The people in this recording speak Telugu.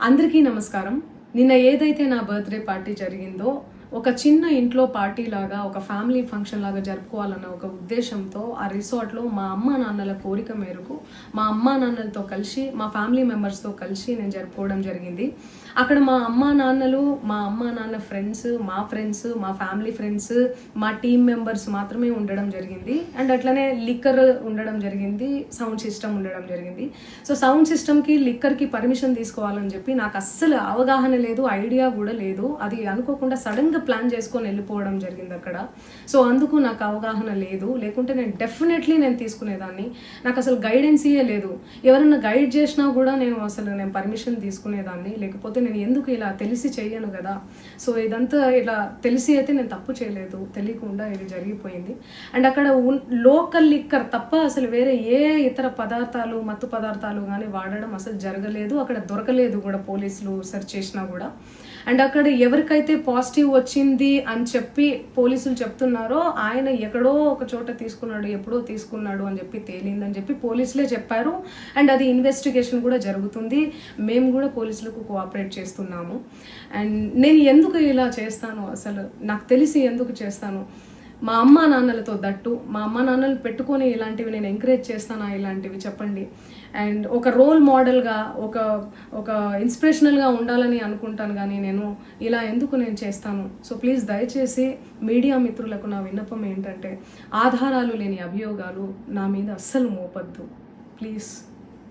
అందరికీ నమస్కారం. నిన్న ఏదైతే నా బర్త్డే పార్టీ జరిగిందో ఒక చిన్న ఇంట్లో పార్టీ లాగా ఒక ఫ్యామిలీ ఫంక్షన్ లాగా జరుపుకోవాలన్న ఒక ఉద్దేశంతో ఆ రిసార్ట్లో మా అమ్మా నాన్నల కోరిక మేరకు మా అమ్మా నాన్నలతో కలిసి మా ఫ్యామిలీ మెంబర్స్తో కలిసి నేను జరుపుకోవడం జరిగింది. అక్కడ మా అమ్మా నాన్నలు, మా అమ్మా నాన్న ఫ్రెండ్స్, మా ఫ్యామిలీ ఫ్రెండ్స్, మా టీమ్ మెంబర్స్ మాత్రమే ఉండడం జరిగింది. అండ్ అట్లనే లిక్కర్ ఉండడం జరిగింది, సౌండ్ సిస్టమ్ ఉండడం జరిగింది. సో సౌండ్ సిస్టమ్కి లిక్కర్కి పర్మిషన్ తీసుకోవాలని చెప్పి నాకు అస్సలు అవగాహన లేదు, ఐడియా కూడా లేదు. అది అనుకోకుండా సడన్గా ప్లాన్ చేసుకొని వెళ్ళిపోవడం జరిగింది అక్కడ. సో అందుకు నాకు అవగాహన లేదు, లేకుంటే నేను డెఫినెట్లీ తీసుకునేదాన్ని. నాకు అసలు గైడెన్సీయే లేదు. ఎవరైనా గైడ్ చేసినా కూడా నేను పర్మిషన్ తీసుకునేదాన్ని, లేకపోతే నేను ఎందుకు ఇలా తెలిసి చెయ్యను కదా. సో ఇదంతా ఇలా తెలిసి అయితే నేను తప్పు చేయలేదు, తెలియకుండా ఇది జరిగిపోయింది. అండ్ అక్కడ లోకల్ లిక్కర్ తప్ప అసలు వేరే ఏ ఇతర పదార్థాలు, మత్తు పదార్థాలు కానీ వాడడం అసలు జరగలేదు. అక్కడ దొరకలేదు కూడా, పోలీసులు సెర్చ్ చేసినా కూడా. అండ్ అక్కడ ఎవరికైతే పాజిటివ్ వచ్చింది అని చెప్పి పోలీసులు చెప్తున్నారో ఆయన ఎక్కడో ఒక చోట తీసుకున్నాడు, ఎప్పుడో తీసుకున్నాడు అని చెప్పి తేలిందని చెప్పి పోలీసులే చెప్పారు. అండ్ అది ఇన్వెస్టిగేషన్ కూడా జరుగుతుంది. మేము కూడా పోలీసులకు కోఆపరేట్ చేస్తున్నాము. అండ్ నేను ఎందుకు ఇలా చేస్తాను, అసలు నాకు తెలిసి ఎందుకు చేస్తాను, మా అమ్మా నాన్నలతో దట్టు మా అమ్మా నాన్నలు పెట్టుకొని ఇలాంటివి నేను ఎంకరేజ్ చేస్తానా, ఇలాంటివి చెప్పండి. అండ్ ఒక రోల్ మోడల్గా, ఒక ఇన్స్పిరేషనల్గా ఉండాలని అనుకుంటాను, కానీ నేను ఇలా ఎందుకు చేస్తాను. సో ప్లీజ్ దయచేసి మీడియా మిత్రులకు నా విన్నపం ఏంటంటే, ఆధారాలు లేని అభియోగాలు నా మీద అస్సలు మోపద్దు ప్లీజ్.